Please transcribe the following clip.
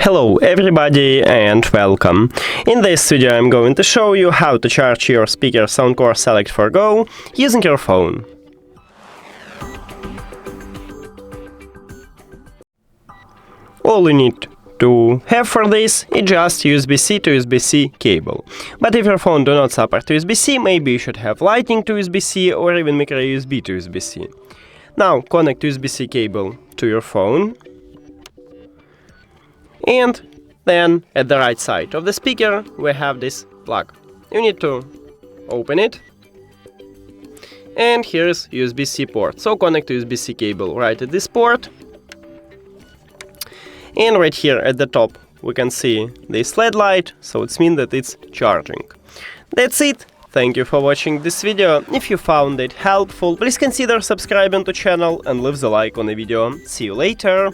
Hello everybody and welcome. In this video I'm going to show you how to charge your speaker SOUNDCORE Select for Go using your phone. All you need to have for this is just USB-C to USB-C cable. But if your phone do not support USB-C, maybe you should have Lightning to USB-C or even micro USB to USB-C. Now connect USB-C cable to your phone. And then at the right side of the speaker we have this plug. You need to open it. And here's USB-C port. So connect USB-C cable right at this port. And right here at the top we can see this LED light, so it means that it's charging. That's it. Thank you for watching this video. If you found it helpful, please consider subscribing to the channel and leave the like on the video. See you later!